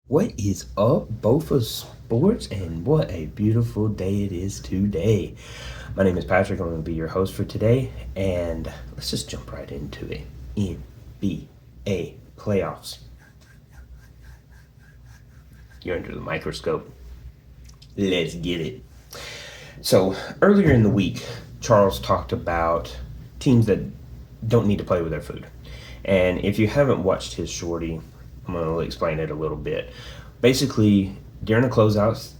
What is up, BOFA Sports, and what a beautiful day it is today. My name is Patrick. I'm going to be your host for today, and let's just jump right into it. NBA playoffs. You're under the microscope. Let's get it. So, earlier in the week, Charles talked about teams that don't need to play with their food. And if you haven't watched his shorty, I'm going to explain it a little bit. Basically, during a closeout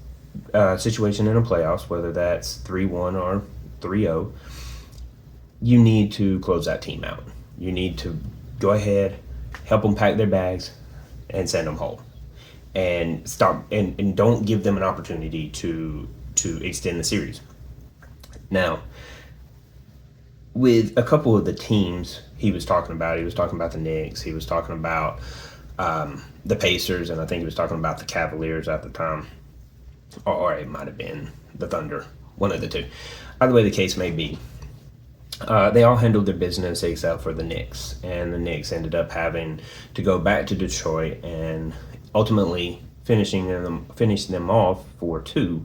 situation in a playoffs, whether that's 3-1 or 3-0, you need to close that team out. You need to go ahead, help them pack their bags, and send them home. And stop and don't give them an opportunity to extend the series. Now, with a couple of the teams he was talking about the Knicks, he was talking about the Pacers, and I think he was talking about the Cavaliers at the time, or it might have been the Thunder, one of the two. Either way the case may be, they all handled their business except for the Knicks, and the Knicks ended up having to go back to Detroit and ultimately finishing them off 4-2.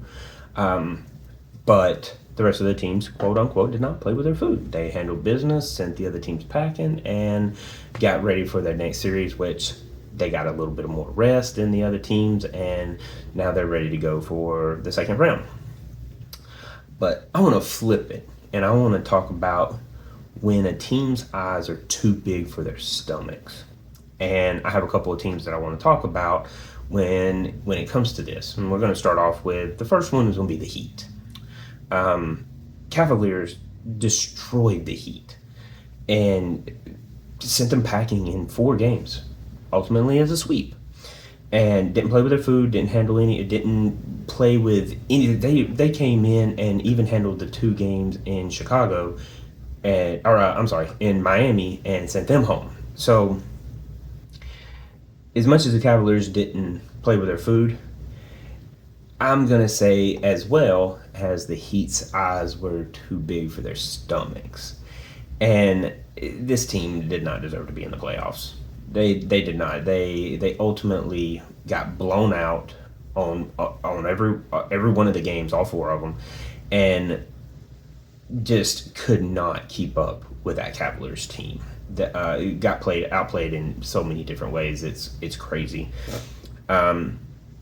But the rest of the teams, quote unquote, did not play with their food. They handled business, sent the other teams packing, and got ready for their next series, which they got a little bit more rest than the other teams, and now they're ready to go for the second round. But I want to flip it, and I want to talk about when a team's eyes are too big for their stomachs. And I have a couple of teams that I want to talk about when it comes to this. And we're going to start off with, the first one is going to be the Heat. Cavaliers destroyed the Heat and sent them packing in 4 games, ultimately as a sweep, and didn't play with their food, didn't play with any. They came in and even handled the 2 games in Chicago, in Miami, and sent them home. So, as much as the Cavaliers didn't play with their food, I'm going to say as well as the Heat's eyes were too big for their stomachs. And this team did not deserve to be in the playoffs. They did not. They ultimately got blown out on every one of the games, all 4 of them, and just could not keep up with that Cavaliers team. That got outplayed in so many different ways. It's crazy. But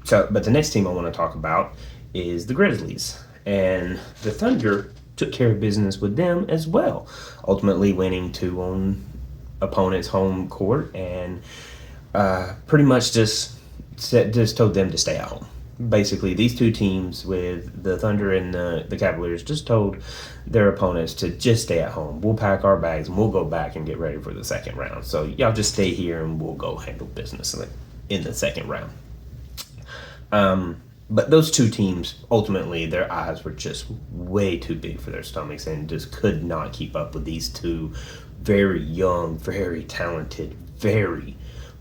the next team I want to talk about is the Grizzlies, and the Thunder took care of business with them as well, ultimately winning 2 on opponent's home court, and pretty much just told them to stay at home. Basically, these 2 teams, with the Thunder and the Cavaliers, just told their opponents to just stay at home. We'll pack our bags and we'll go back and get ready for the second round. So y'all just stay here and we'll go handle business in the second round. But those 2 teams, ultimately, their eyes were just way too big for their stomachs and just could not keep up with these 2 very young, very talented, very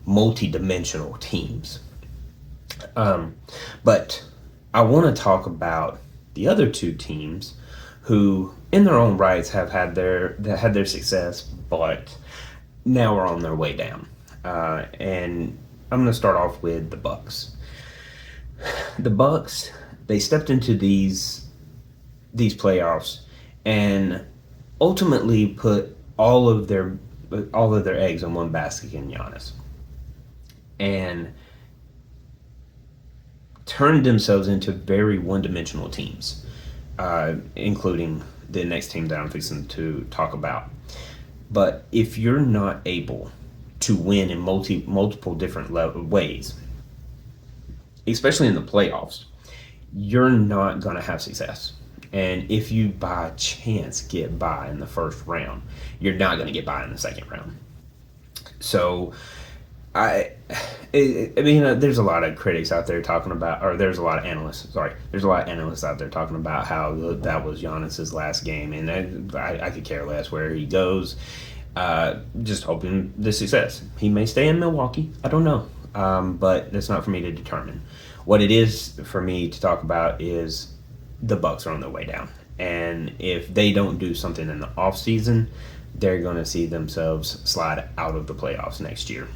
multi-dimensional teams. But I want to talk about the other 2 teams who, in their own rights, have had their success, but now are on their way down. And I'm going to start off with the Bucks. The Bucks, they stepped into these playoffs and ultimately put all of their eggs in one basket in Giannis, and turned themselves into very one-dimensional teams, including the next team that I'm fixing to talk about. But if you're not able to win in multiple different ways, especially in the playoffs, you're not going to have success. And if you by chance get by in the first round, you're not going to get by in the second round. So, there's a lot of critics out there talking about, or there's a lot of analysts out there talking about how that was Giannis's last game, and I could care less where he goes. Just hoping the success. He may stay in Milwaukee. I don't know. But that's not for me to determine. What it is for me to talk about is the Bucks are on their way down. And if they don't do something in the offseason, they're going to see themselves slide out of the playoffs next year.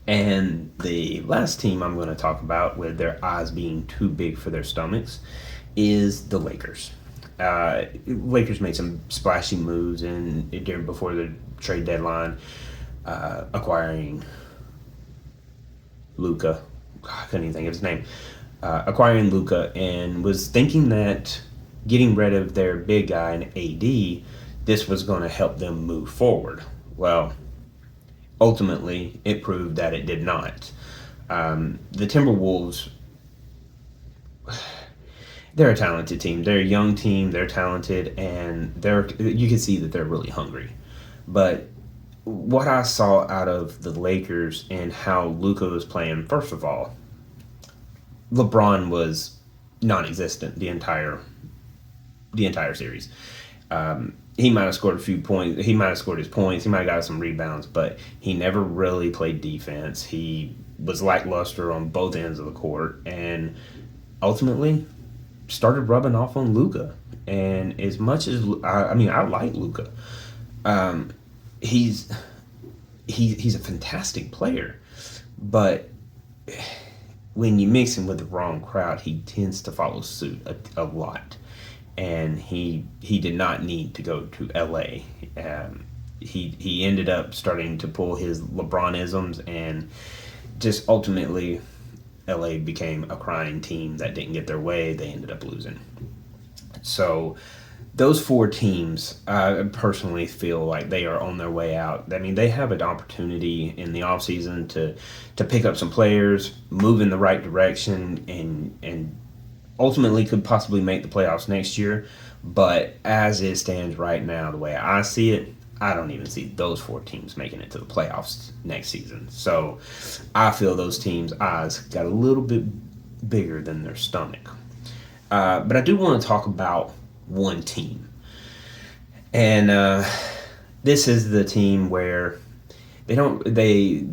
And the last team I'm going to talk about, with their eyes being too big for their stomachs, is the Lakers. Lakers made some splashy moves before the trade deadline, acquiring Luka. I couldn't even think of his name. Acquiring Luka, and was thinking that getting rid of their big guy in AD, this was going to help them move forward. Well, ultimately, it proved that it did not. The Timberwolves, they're a talented team. They're a young team. They're talented, and you can see that they're really hungry. But what I saw out of the Lakers and how Luka was playing, first of all, LeBron was non-existent the entire series. He might have scored a few points. He might have scored his points. He might have got some rebounds, but he never really played defense. He was lackluster on both ends of the court, and ultimately started rubbing off on Luka. And as much as I like Luka. He's a fantastic player, but when you mix him with the wrong crowd, he tends to follow suit a lot. And he did not need to go to LA. He ended up starting to pull his LeBronisms, and just ultimately LA became a crying team that didn't get their way. They ended up losing. So those four teams, I personally feel like they are on their way out. I mean, they have an opportunity in the offseason to pick up some players, move in the right direction, and ultimately could possibly make the playoffs next year. But as it stands right now, the way I see it, I don't even see those four teams making it to the playoffs next season. So I feel those teams' eyes got a little bit bigger than their stomach. But I do want to talk about one team. And this is the team where they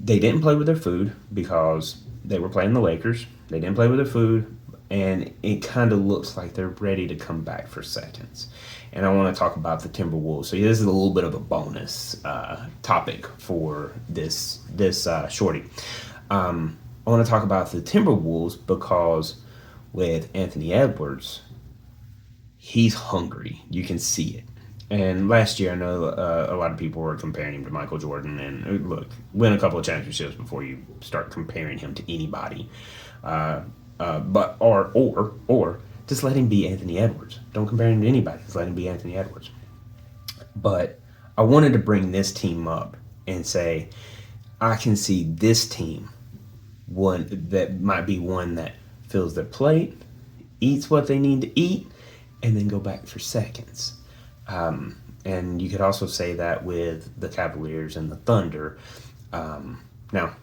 didn't play with their food because they were playing the Lakers. They didn't play with their food, and it kind of looks like they're ready to come back for seconds. And I want to talk about the Timberwolves. So this is a little bit of a bonus topic for this shorty. I want to talk about the Timberwolves because with Anthony Edwards, he's hungry. You can see it. And last year, I know a lot of people were comparing him to Michael Jordan. And look, win a couple of championships before you start comparing him to anybody. Or just let him be Anthony Edwards. Don't compare him to anybody. Just let him be Anthony Edwards. But I wanted to bring this team up and say, I can see this team, one that might be one that fills their plate, eats what they need to eat, and then go back for seconds. And you could also say that with the Cavaliers and the Thunder. Now,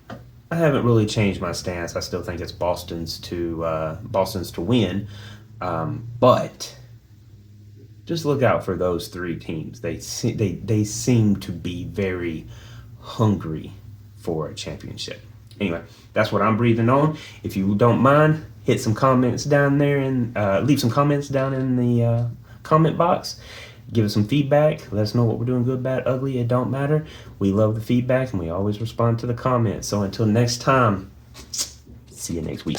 I haven't really changed my stance. I still think it's Boston's to win. But just look out for those three teams. They seem to be very hungry for a championship. Anyway, that's what I'm breathing on. If you don't mind, hit some comments down there and leave some comments down in the comment box. Give us some feedback. Let us know what we're doing, good, bad, ugly. It don't matter. We love the feedback, and we always respond to the comments. So until next time, see you next week.